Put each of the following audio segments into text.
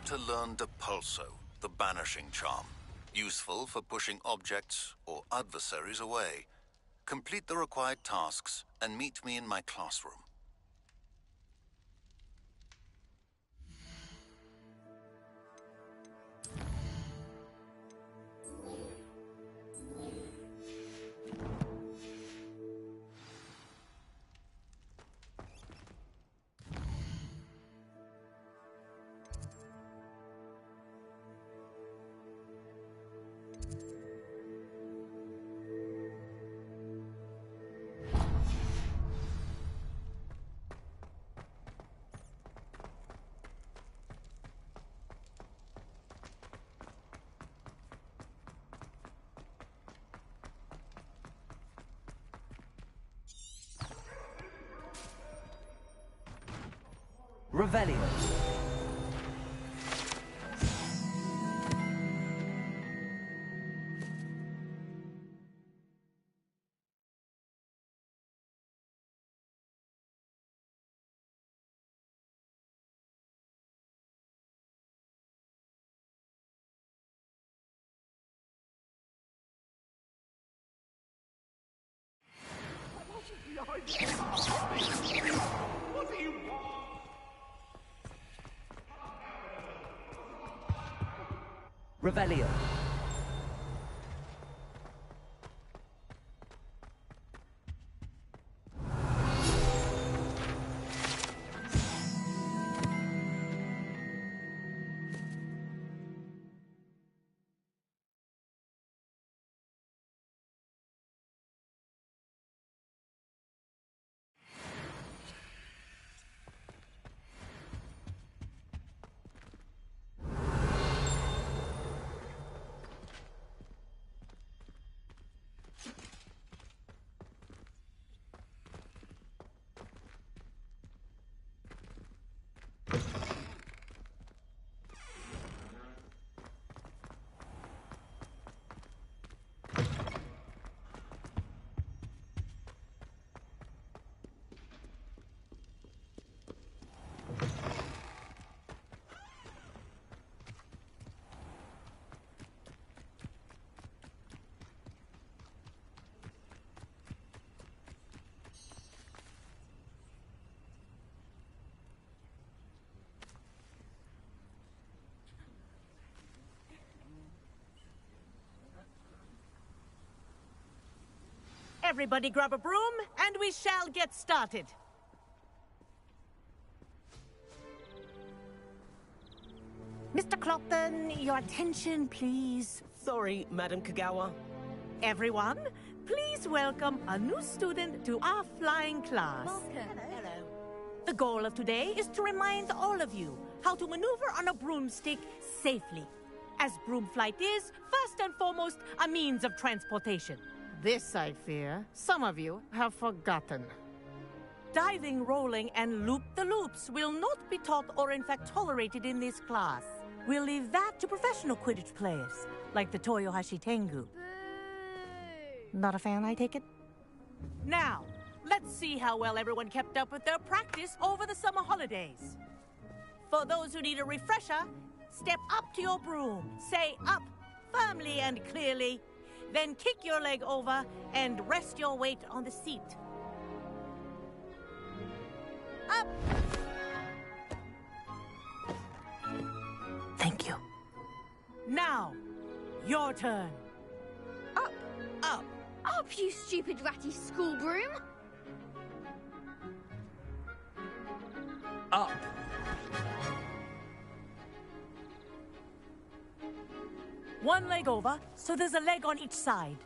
to learn Depulso, the banishing charm. Useful for pushing objects or adversaries away. Complete the required tasks and meet me in my classroom. Revelio. What do you want? Revelio. Everybody grab a broom, and we shall get started. Mr. Clopton, your attention, please. Sorry, Madam Kagawa. Everyone, please welcome a new student to our flying class. Welcome. Hello. The goal of today is to remind all of you how to maneuver on a broomstick safely, as broom flight is, first and foremost, a means of transportation. This, I fear, some of you have forgotten. Diving, rolling, and loop-the-loops will not be taught or in fact tolerated in this class. We'll leave that to professional Quidditch players, like the Toyohashi Tengu. Not a fan, I take it? Now, let's see how well everyone kept up with their practice over the summer holidays. For those who need a refresher, step up to your broom, say up firmly and clearly, then kick your leg over and rest your weight on the seat. Up! Thank you. Now, your turn. Up. Up. Up, you stupid ratty school broom. Up. One leg over, so there's a leg on each side.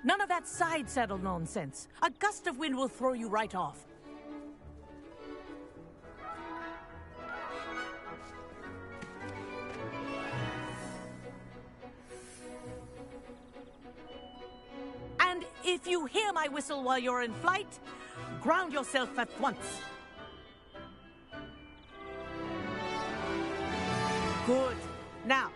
None of that side saddle nonsense. A gust of wind will throw you right off. And if you hear my whistle while you're in flight, ground yourself at once. Good. Now,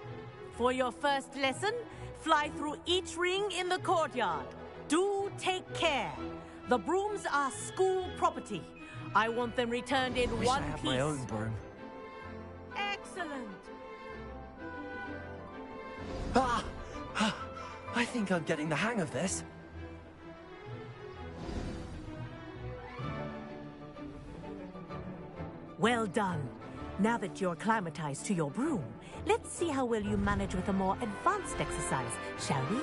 for your first lesson, fly through each ring in the courtyard. Do take care. The brooms are school property. I want them returned in one piece. I have my own broom. Excellent! Ah! I think I'm getting the hang of this. Well done. Now that you're acclimatized to your broom, let's see how well you manage with a more advanced exercise, shall we?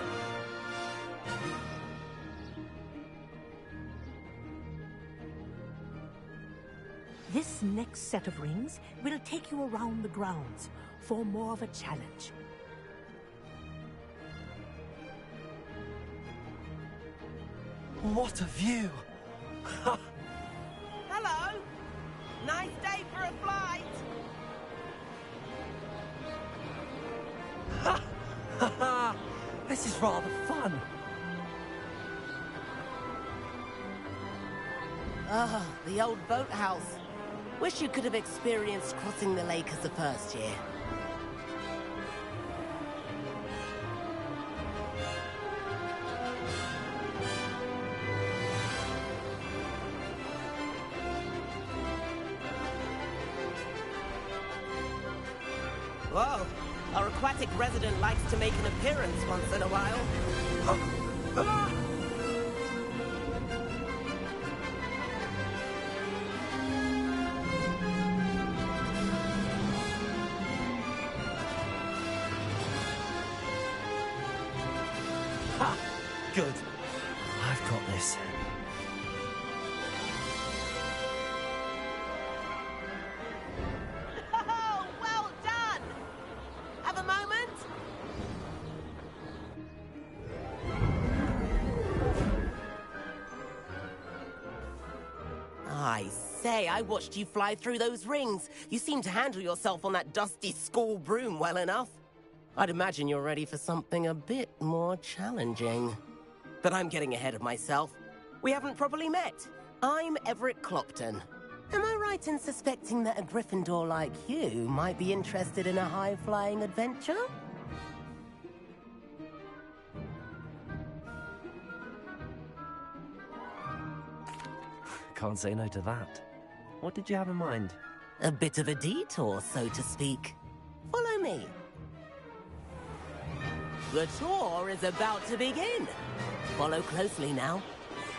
This next set of rings will take you around the grounds for more of a challenge. What a view! Hello! Nice day for a flight! This is rather fun. Ah, the old boathouse. Wish you could have experienced crossing the lake as the first year. Whoa, our aquatic resident likes to make an appearance once in a while. Ha! Good. I've got this. Oh, well done! Have a moment? I say, I watched you fly through those rings. You seem to handle yourself on that dusty school broom well enough. I'd imagine you're ready for something a bit more challenging. But I'm getting ahead of myself. We haven't properly met. I'm Everett Clopton. Am I right in suspecting that a Gryffindor like you might be interested in a high-flying adventure? Can't say no to that. What did you have in mind? A bit of a detour, so to speak. Follow me. The tour is about to begin. Follow closely now.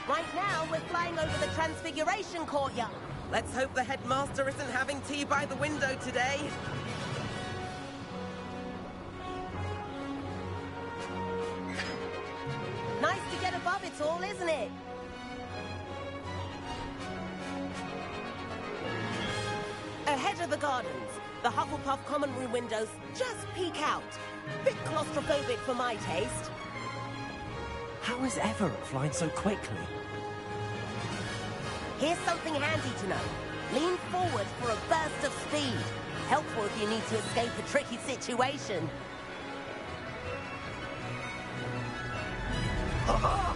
Right now, we're flying over the Transfiguration Courtyard. Let's hope the headmaster isn't having tea by the window today. Nice to get above it all, isn't it? Ahead of the gardens, the Hufflepuff common room windows just peek out. Bit claustrophobic for my taste. How is Everett flying so quickly? Here's something handy to know. Lean forward for a burst of speed. Helpful if you need to escape a tricky situation. Ha!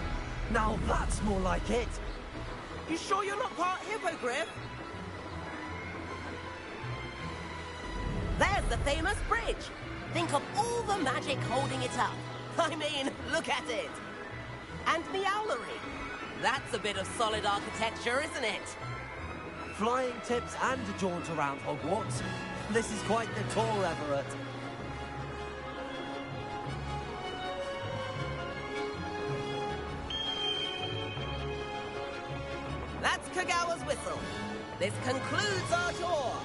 Now that's more like it. You sure you're not part Hippogriff? There's the famous bridge. Think of all the magic holding it up. I mean, look at it. And Meowlery. That's a bit of solid architecture, isn't it? Flying tips and a jaunt around Hogwarts. This is quite the tour, Everett. That's Kagawa's whistle. This concludes our tour.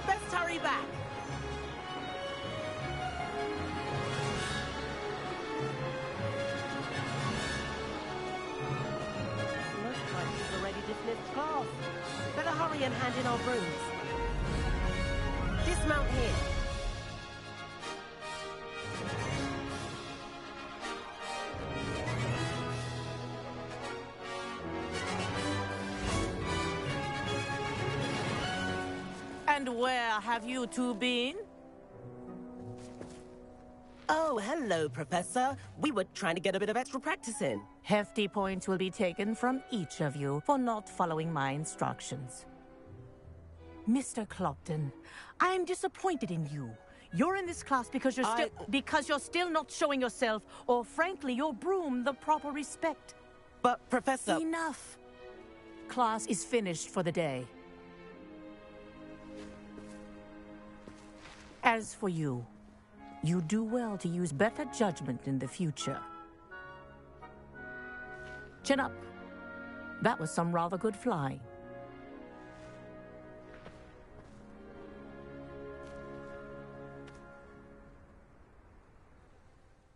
Best hurry back. Looks like we've already dismissed class. Better hurry and hand in our brooms. Dismount here. And where have you two been? Oh, hello, Professor. We were trying to get a bit of extra practice in. Hefty points will be taken from each of you for not following my instructions. Mr. Clopton, I am disappointed in you. You're in this class because you're still not showing yourself, or frankly, your broom the proper respect. But, Professor... Enough. Class is finished for the day. As for you, you do well to use better judgment in the future. Chin up. That was some rather good flying.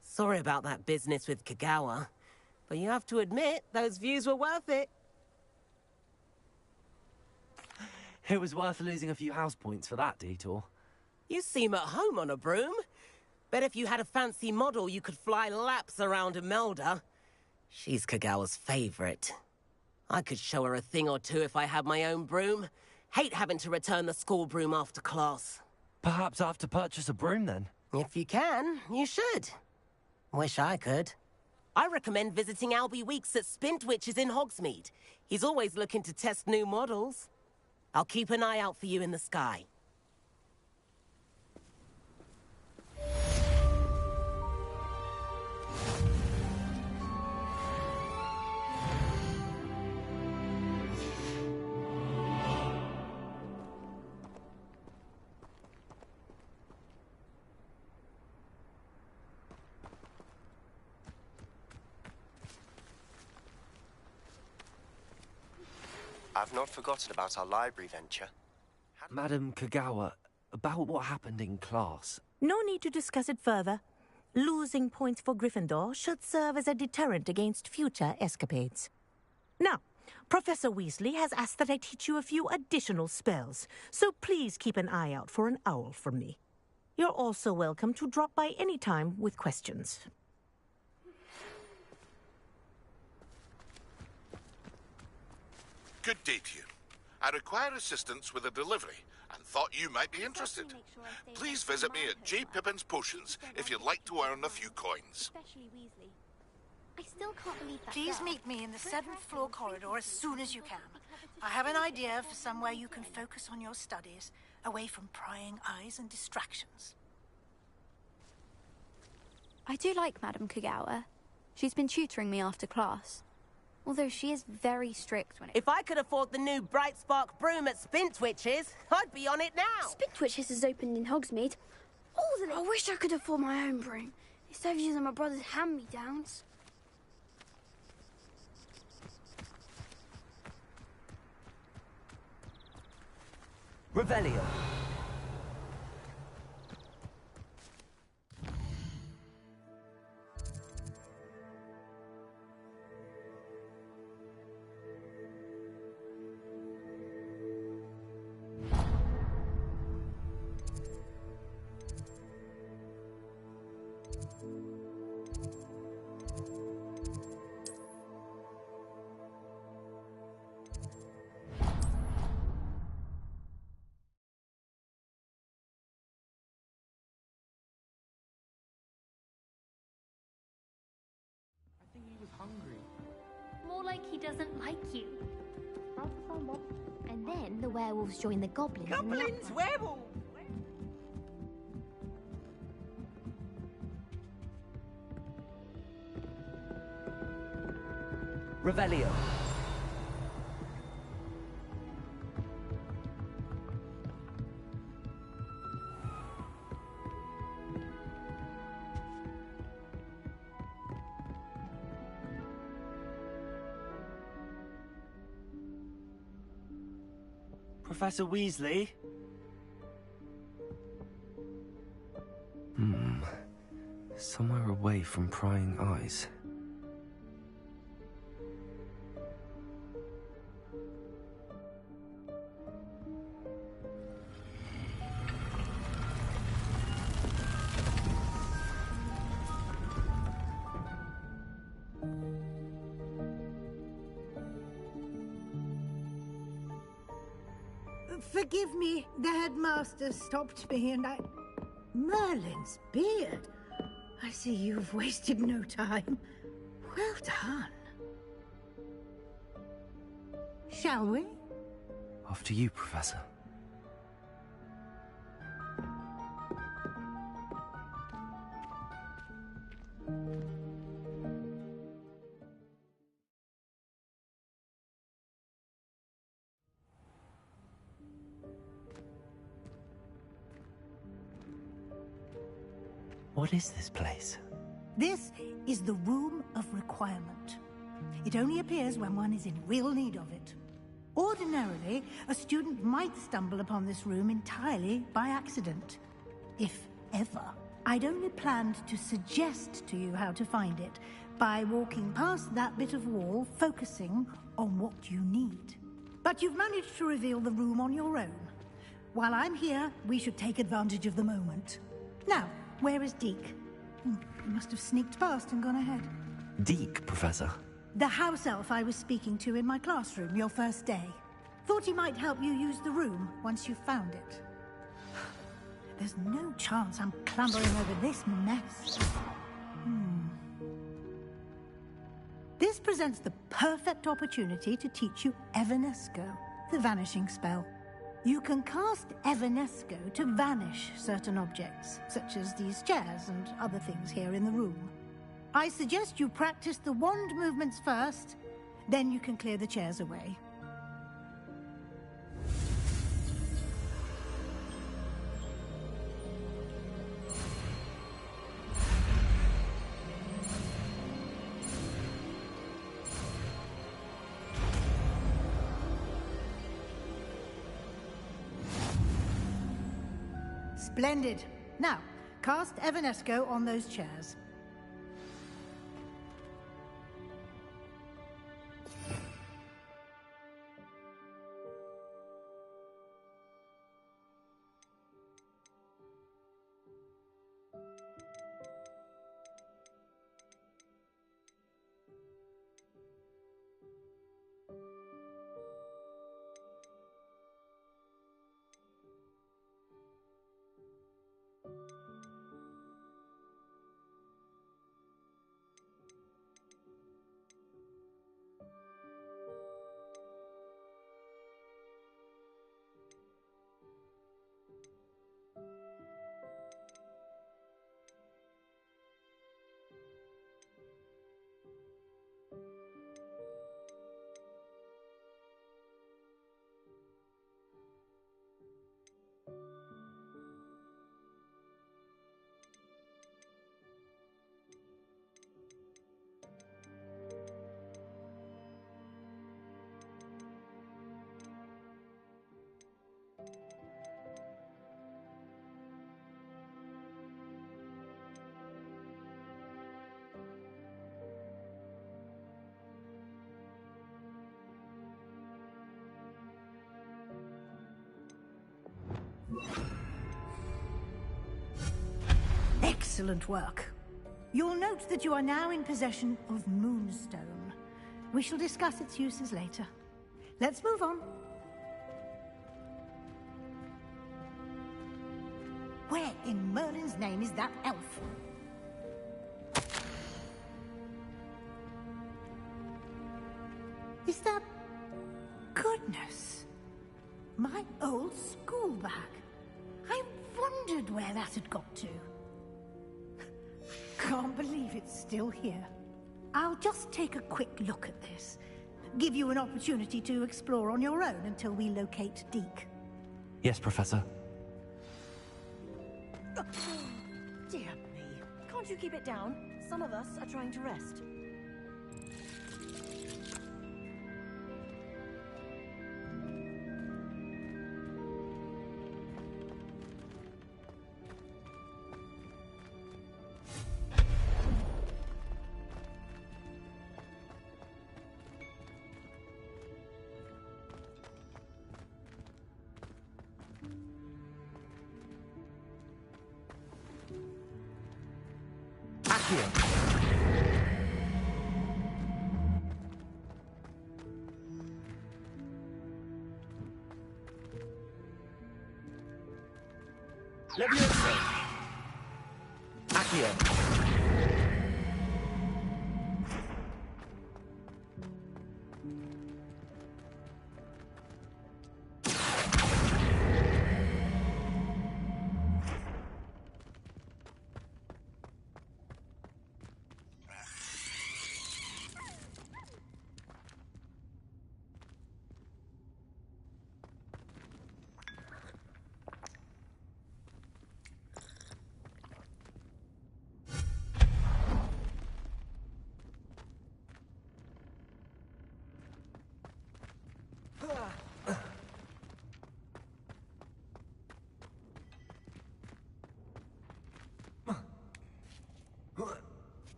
Sorry about that business with Kagawa, but you have to admit, those views were worth it. It was worth losing a few house points for that detour. You seem at home on a broom. Bet if you had a fancy model, you could fly laps around Imelda. She's Kagawa's favorite. I could show her a thing or two if I had my own broom. Hate having to return the school broom after class. Perhaps I have to purchase a broom then? If you can, you should. Wish I could. I recommend visiting Albie Weeks at Spintwitches in Hogsmeade. He's always looking to test new models. I'll keep an eye out for you in the sky. I've not forgotten about our library venture. Madam Kagawa, about what happened in class. No need to discuss it further. Losing points for Gryffindor should serve as a deterrent against future escapades. Now, Professor Weasley has asked that I teach you a few additional spells, so please keep an eye out for an owl from me. You're also welcome to drop by any time with questions. Good day to you. I require assistance with a delivery and thought you might be interested. Please visit me at J. Pippin's Potions if you'd like to earn a few coins. Especially Weasley. I still can't believe that. Please girl. meet me in the 7th floor corridor as soon as you can. I have an idea for somewhere you can focus on your studies, away from prying eyes and distractions. I do like Madam Kagawa. She's been tutoring me after class. Although she is very strict when it... If I could afford the new Bright Spark broom at Spintwitches, I'd be on it now! Spintwitches is opened in Hogsmeade. I wish I could afford my own broom, instead of using my brother's hand-me-downs. Revelio. More like he doesn't like you. And then the werewolves join the goblins. Goblins, werewolves! Revelio. Professor Weasley? Somewhere away from prying eyes. Forgive me, the headmaster stopped me and I... Merlin's beard. I see you've wasted no time. Well done. Shall we? After you, Professor. What is this place? This is the Room of Requirement. It only appears when one is in real need of it. Ordinarily, a student might stumble upon this room entirely by accident. If ever. I'd only planned to suggest to you how to find it by walking past that bit of wall, focusing on what you need. But you've managed to reveal the room on your own. While I'm here, we should take advantage of the moment. Now, where is Deke? He must have sneaked past and gone ahead. Deke, Professor. The house elf I was speaking to in my classroom your first day. Thought he might help you use the room once you found it. There's no chance I'm clambering over this mess. This presents the perfect opportunity to teach you Evanesco, the vanishing spell. You can cast Evanesco to vanish certain objects, such as these chairs and other things here in the room. I suggest you practice the wand movements first, then you can clear the chairs away. Splendid. Now, cast Evanesco on those chairs. Excellent work. You'll note that you are now in possession of Moonstone. We shall discuss its uses later. Let's move on. Where in Merlin's name is that elf? Is that... Goodness! My old school bag. I wondered where that had got to. Can't believe it's still here. I'll just take a quick look at this. Give you an opportunity to explore on your own until we locate Deke. Yes, Professor. Oh, dear me. Can't you keep it down? Some of us are trying to rest. Levioso. Accio.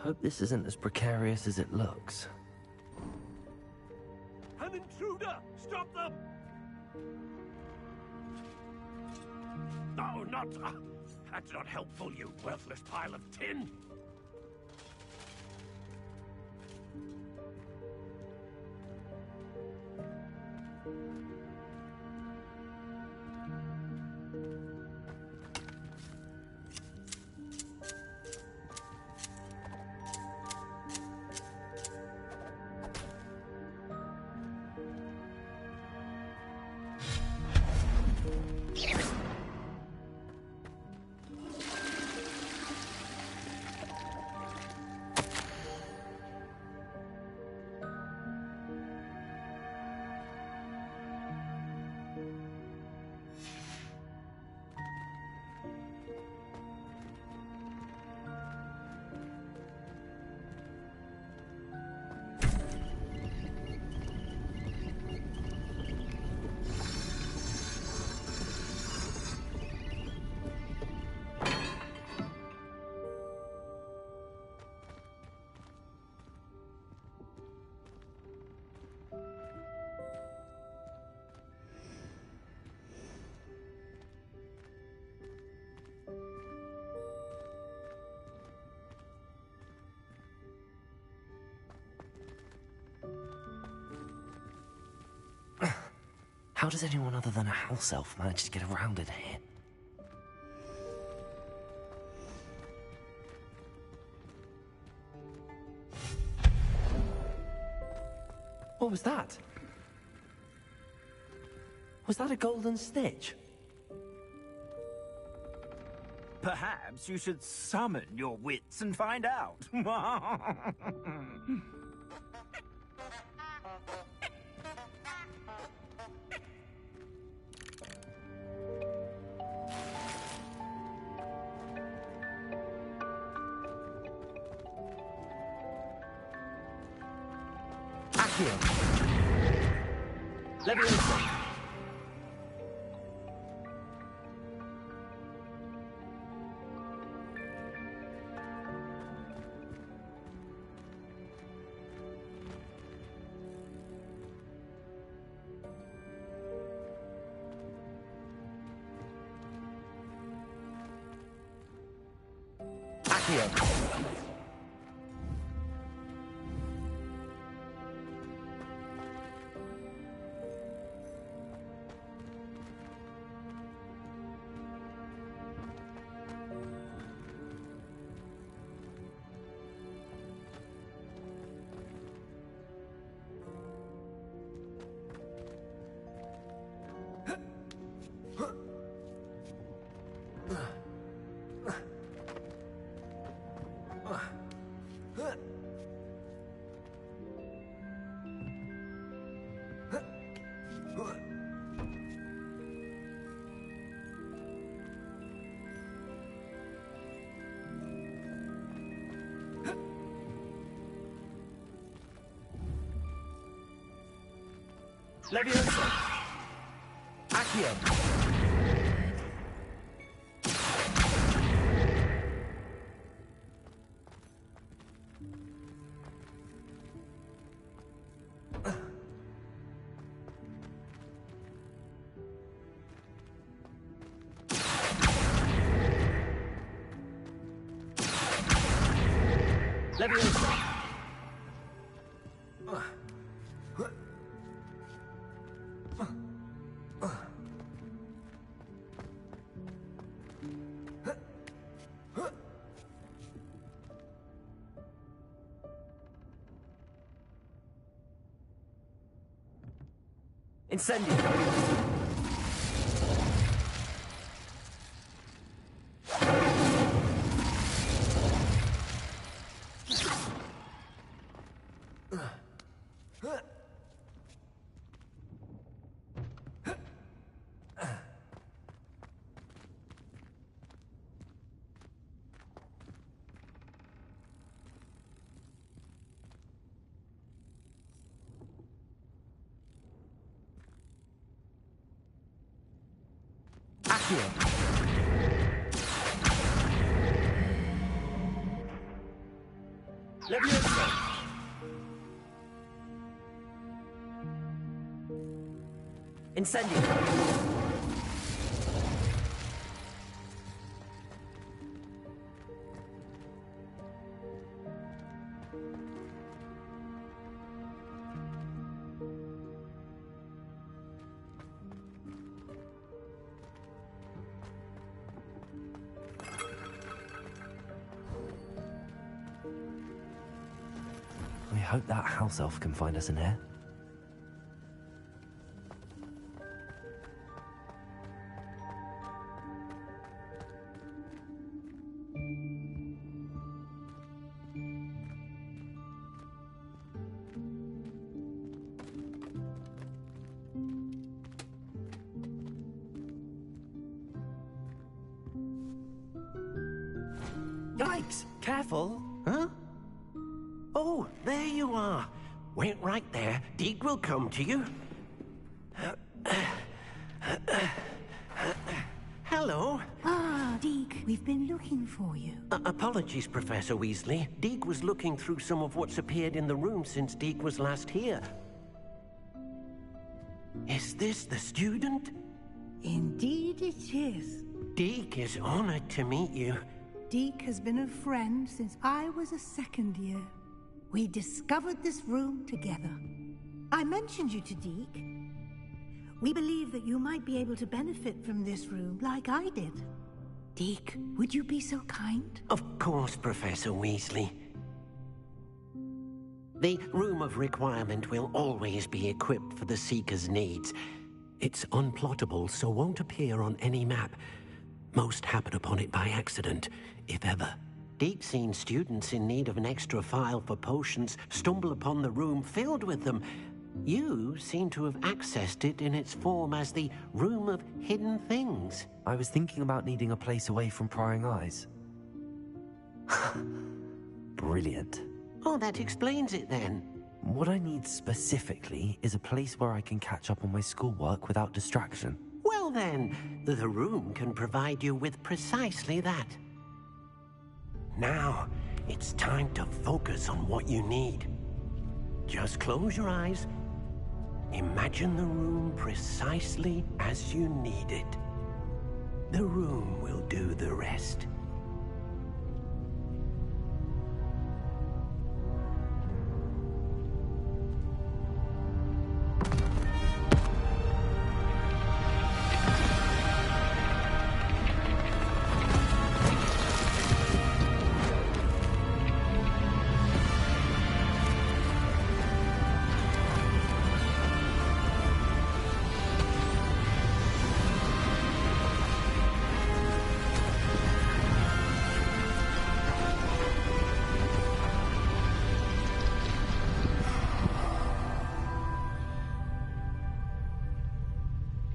Hope this isn't as precarious as it looks. An intruder! Stop them! No, not... that's not helpful, you worthless pile of tin! How does anyone other than a house elf manage to get around in here? What was that? Was that a golden snitch? Perhaps you should summon your wits and find out. Leviosa. Leviosa. Accio. Leviosa. Incendio. Accio. Leviosa! Incendio! I hope that house elf can find us in here. Yikes! Careful! Huh? Oh, there you are. Wait right there. Deke will come to you. Hello. Ah, Deke, we've been looking for you. Apologies, Professor Weasley. Deke was looking through some of what's appeared in the room since Deke was last here. Is this the student? Indeed it is. Deke is honored to meet you. Deke has been a friend since I was a second year. We discovered this room together. I mentioned you to Deke. We believe that you might be able to benefit from this room like I did. Deke, would you be so kind? Of course, Professor Weasley. The Room of Requirement will always be equipped for the Seeker's needs. It's unplottable, so won't appear on any map. Most happen upon it by accident, if ever. Deke's seen students in need of an extra file for potions stumble upon the room filled with them. You seem to have accessed it in its form as the Room of Hidden Things. I was thinking about needing a place away from prying eyes. Brilliant. Oh, that explains it then. What I need specifically is a place where I can catch up on my schoolwork without distraction. Well then, the room can provide you with precisely that. Now, it's time to focus on what you need. Just close your eyes. Imagine the room precisely as you need it. The room will do the rest.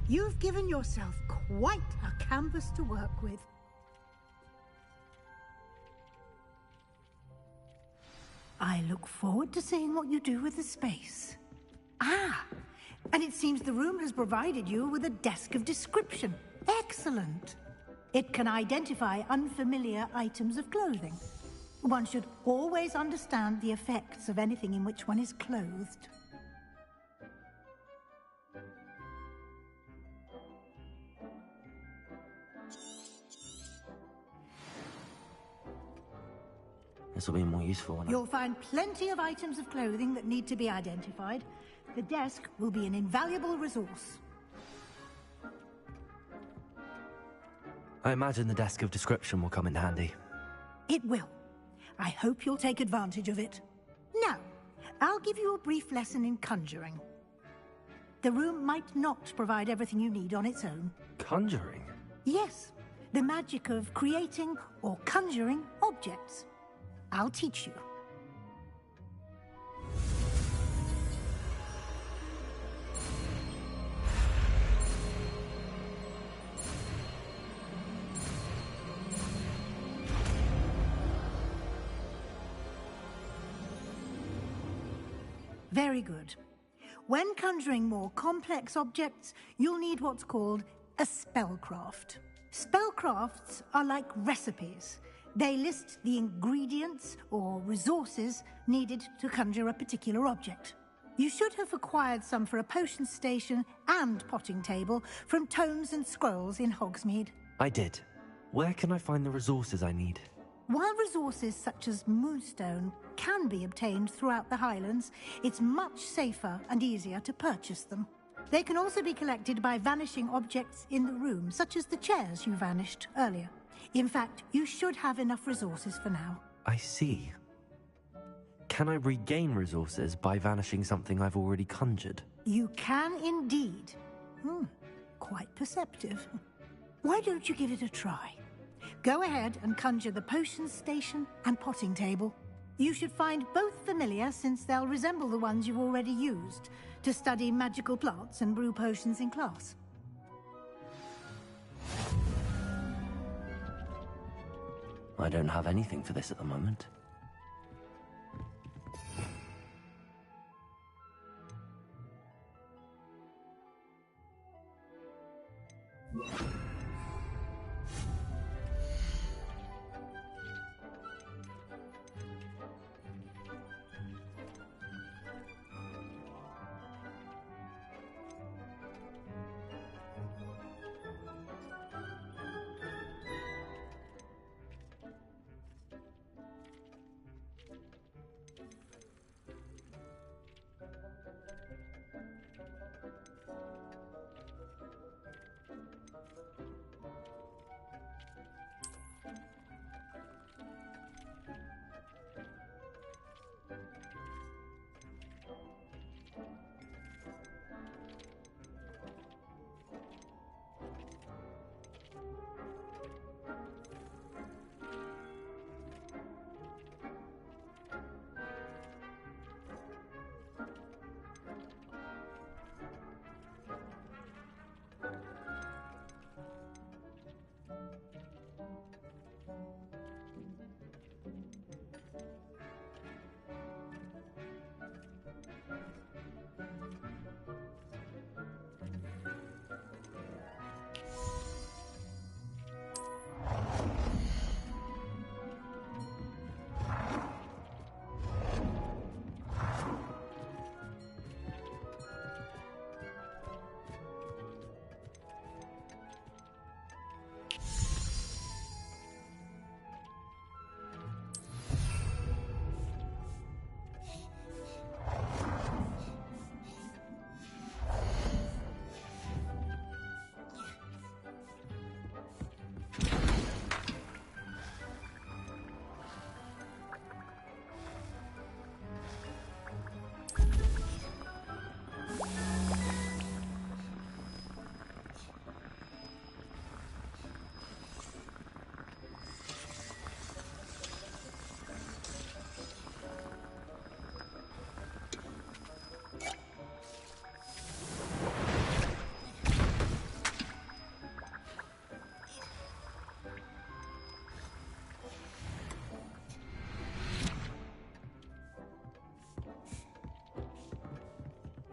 You've given yourself quite a canvas to work with. I look forward to seeing what you do with the space. Ah, and it seems the room has provided you with a desk of description. Excellent. It can identify unfamiliar items of clothing. One should always understand the effects of anything in which one is clothed. This will be more useful when You'll find plenty of items of clothing that need to be identified. The desk will be an invaluable resource. I imagine the desk of description will come in handy. It will. I hope you'll take advantage of it. Now, I'll give you a brief lesson in conjuring. The room might not provide everything you need on its own. Conjuring? Yes, the magic of creating or conjuring objects. I'll teach you. Very good. When conjuring more complex objects, you'll need what's called a spellcraft. Spellcrafts are like recipes. They list the ingredients or resources needed to conjure a particular object. You should have acquired some for a potion station and potting table from tomes and scrolls in Hogsmeade. I did. Where can I find the resources I need? While resources such as moonstone can be obtained throughout the Highlands, it's much safer and easier to purchase them. They can also be collected by vanishing objects in the room, such as the chairs you vanished earlier. In fact, you should have enough resources for now. I see. Can I regain resources by vanishing something I've already conjured? You can indeed. Quite perceptive. Why don't you give it a try? Go ahead and conjure the potion station and potting table. You should find both familiar, since they'll resemble the ones you've already used to study magical plants and brew potions in class. I don't have anything for this at the moment.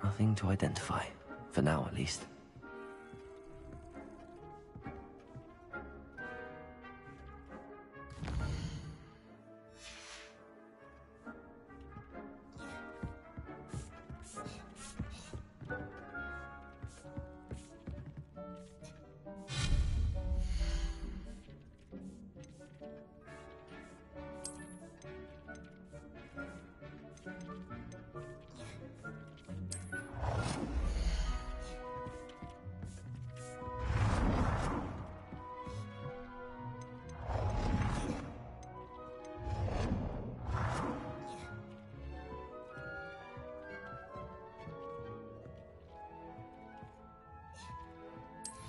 Nothing to identify, for now at least.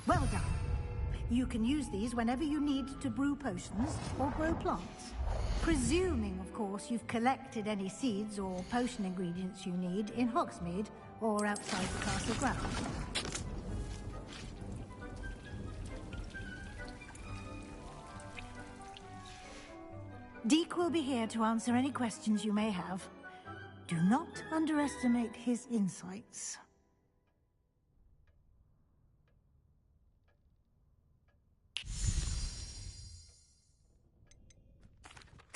Well done. You can use these whenever you need to brew potions or grow plants. Presuming, of course, you've collected any seeds or potion ingredients you need in Hogsmeade or outside the castle grounds. Deke will be here to answer any questions you may have. Do not underestimate his insights.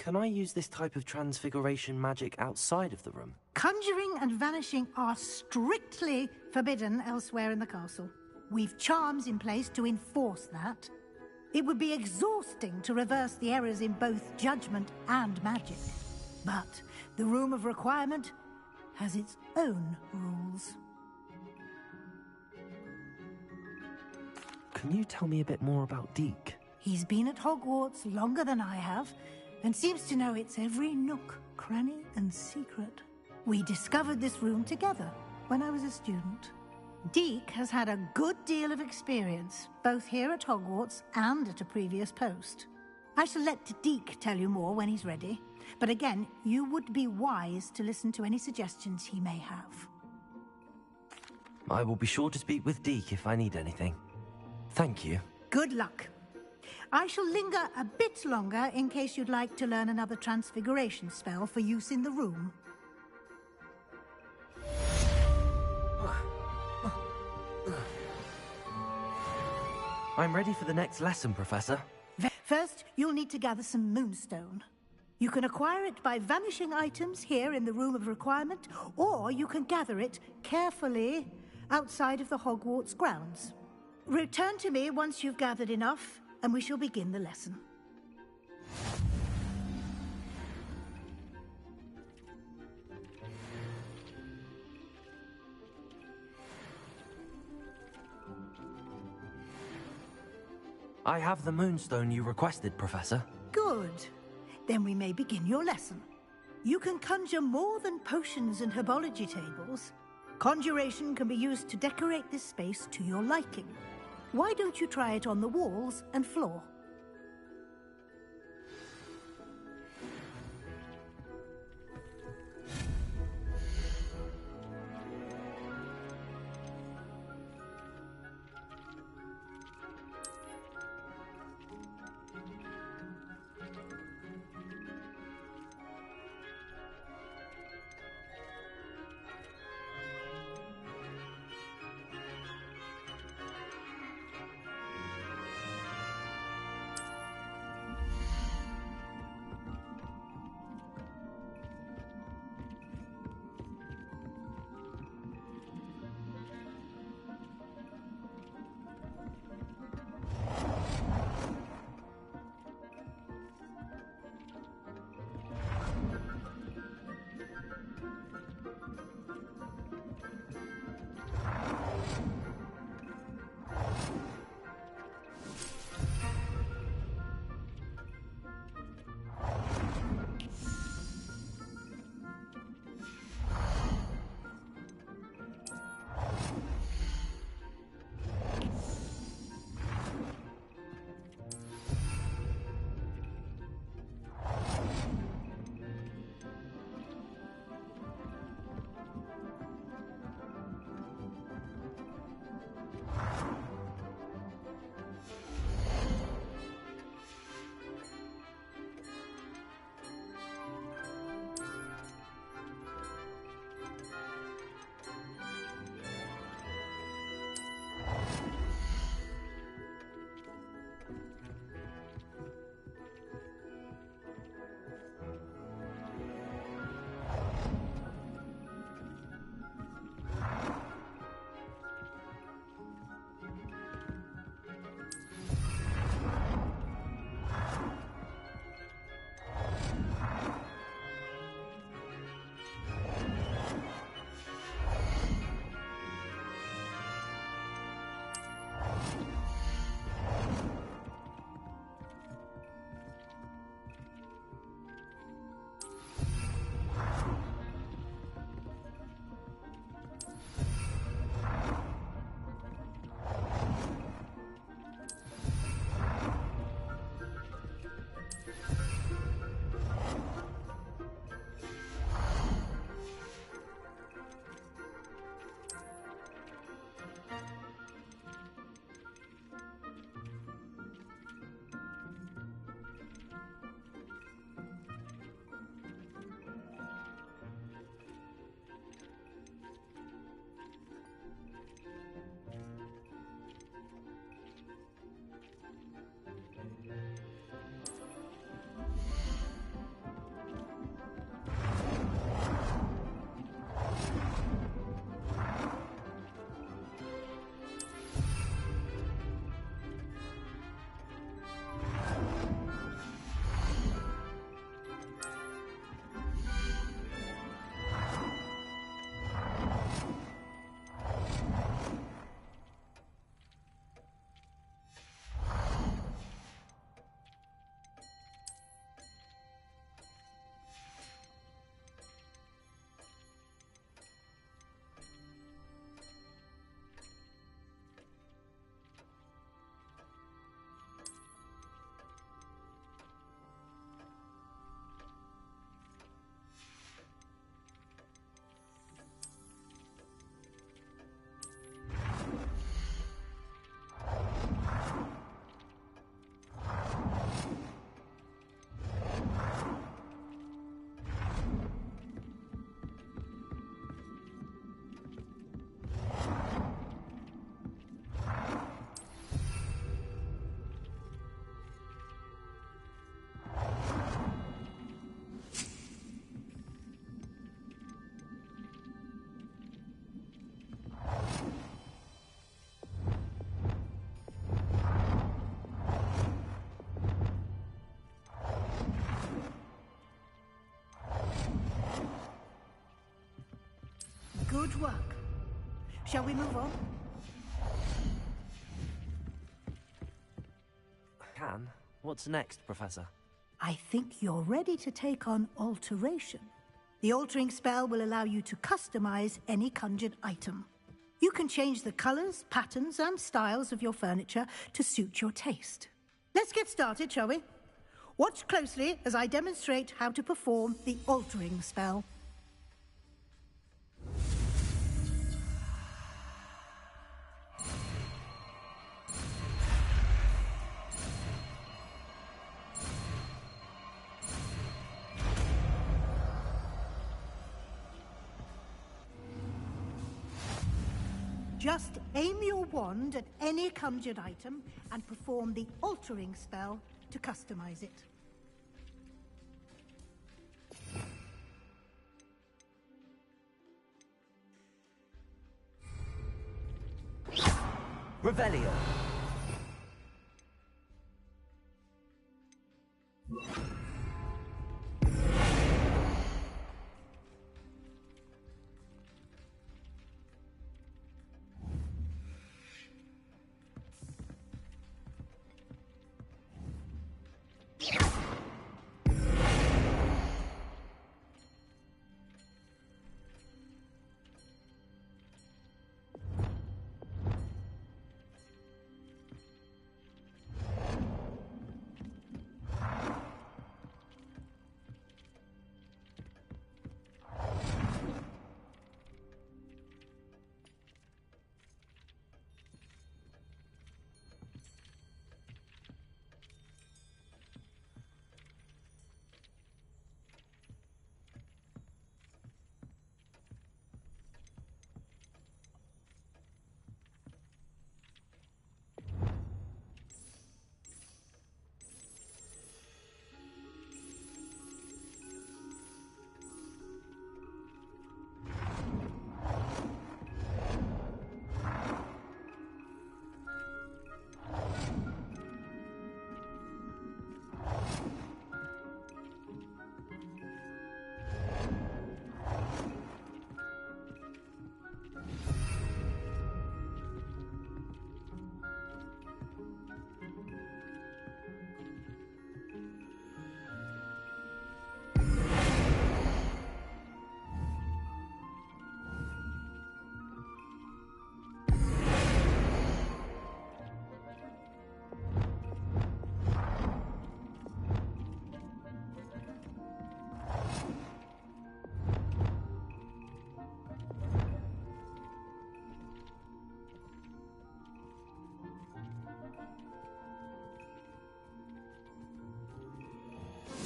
Can I use this type of transfiguration magic outside of the room? Conjuring and vanishing are strictly forbidden elsewhere in the castle. We've charms in place to enforce that. It would be exhausting to reverse the errors in both judgment and magic. But the Room of Requirement has its own rules. Can you tell me a bit more about Deke? He's been at Hogwarts longer than I have, and seems to know its every nook, cranny, and secret. We discovered this room together when I was a student. Deke has had a good deal of experience, both here at Hogwarts and at a previous post. I shall let Deke tell you more when he's ready, but again, you would be wise to listen to any suggestions he may have. I will be sure to speak with Deke if I need anything. Thank you. Good luck. I shall linger a bit longer in case you'd like to learn another transfiguration spell for use in the room. I'm ready for the next lesson, Professor. First, you'll need to gather some moonstone. You can acquire it by vanishing items here in the Room of Requirement, or you can gather it carefully outside of the Hogwarts grounds. Return to me once you've gathered enough, and we shall begin the lesson. I have the moonstone you requested, Professor. Good. Then we may begin your lesson. You can conjure more than potions and herbology tables. Conjuration can be used to decorate this space to your liking. Why don't you try it on the walls and floor? Good work. Shall we move on? Can? What's next, Professor? I think you're ready to take on alteration. The altering spell will allow you to customize any conjured item. You can change the colors, patterns, and styles of your furniture to suit your taste. Let's get started, shall we? Watch closely as I demonstrate how to perform the altering spell. Just aim your wand at any conjured item and perform the altering spell to customize it. Revelio.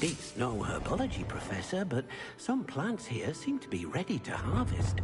It's no herbology, Professor, but some plants here seem to be ready to harvest.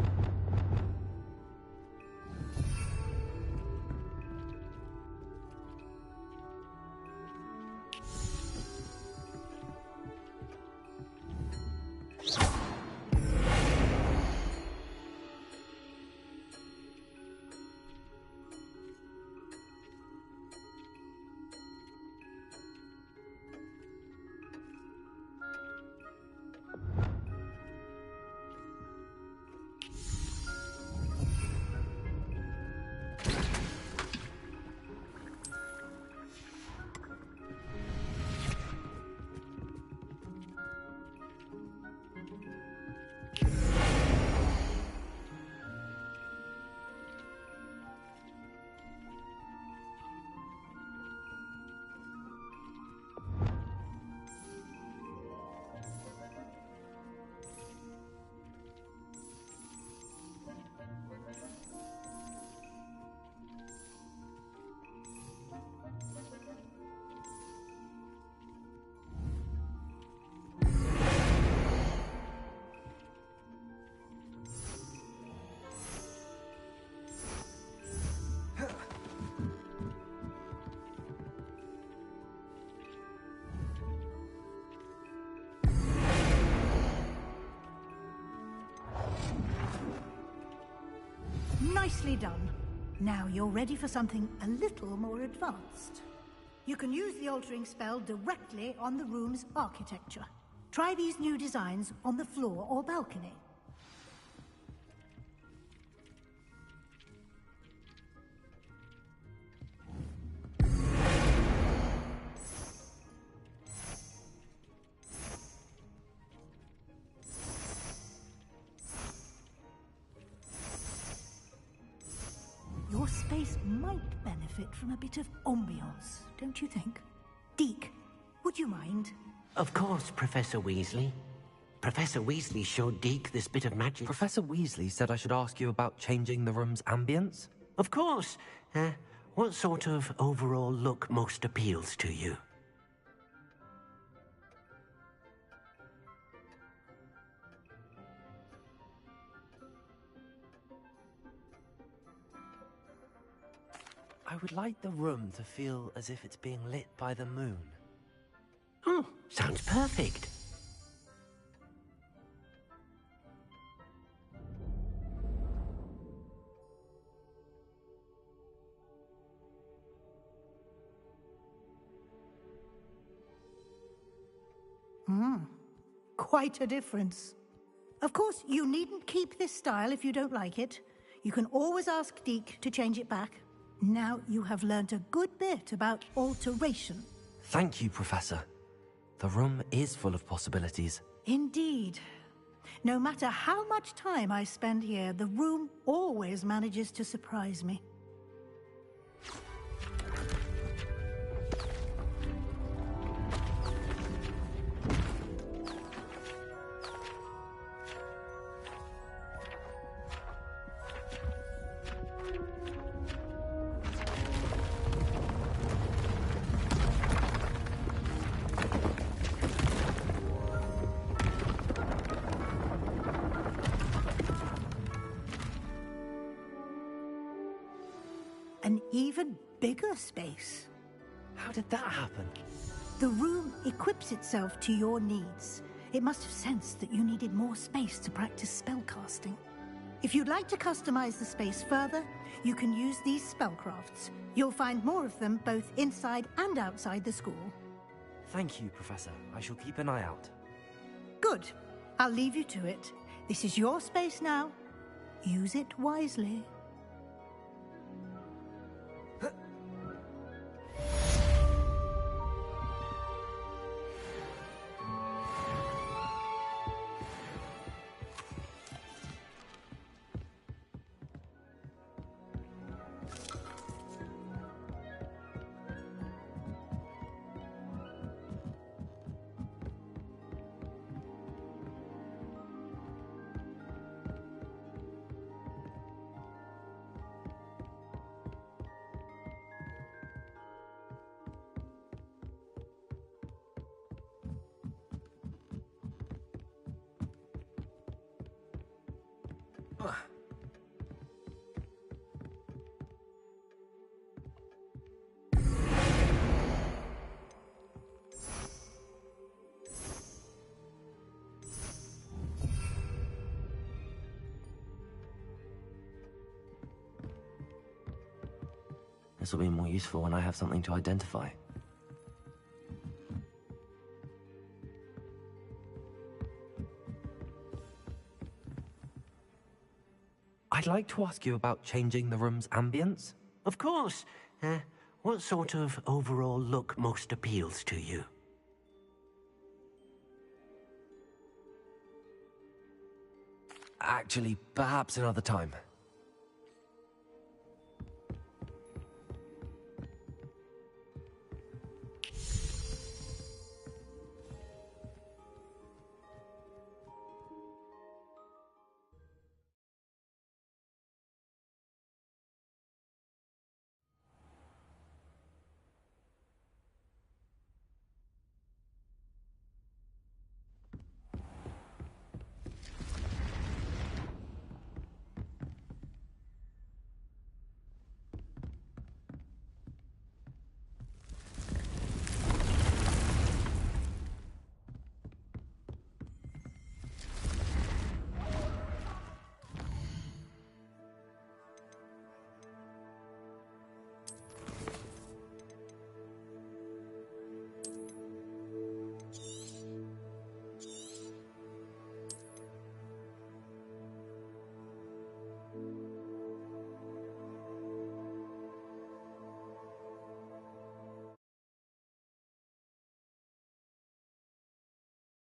Nicely done. Now you're ready for something a little more advanced. You can use the altering spell directly on the room's architecture. Try these new designs on the floor or balcony. place might benefit from a bit of ambiance, don't you think? Deke, would you mind? Of course, Professor Weasley. Professor Weasley showed Deke this bit of magic. Professor Weasley said I should ask you about changing the room's ambience? Of course. What sort of overall look most appeals to you? I would like the room to feel as if it's being lit by the moon. Oh, sounds perfect. Quite a difference. Of course, you needn't keep this style if you don't like it. You can always ask Deke to change it back. Now you have learnt a good bit about alteration. Thank you, Professor. The room is full of possibilities. Indeed. No matter how much time I spend here, the room always manages to surprise me. An even bigger space. How did that happen? The room equips itself to your needs. It must have sensed that you needed more space to practice spellcasting. If you'd like to customize the space further, you can use these spellcrafts. You'll find more of them both inside and outside the school. Thank you, Professor. I shall keep an eye out. Good. I'll leave you to it. This is your space now. Use it wisely. This will be more useful when I have something to identify. I'd like to ask you about changing the room's ambience. Of course. What sort of overall look most appeals to you? Actually, perhaps another time.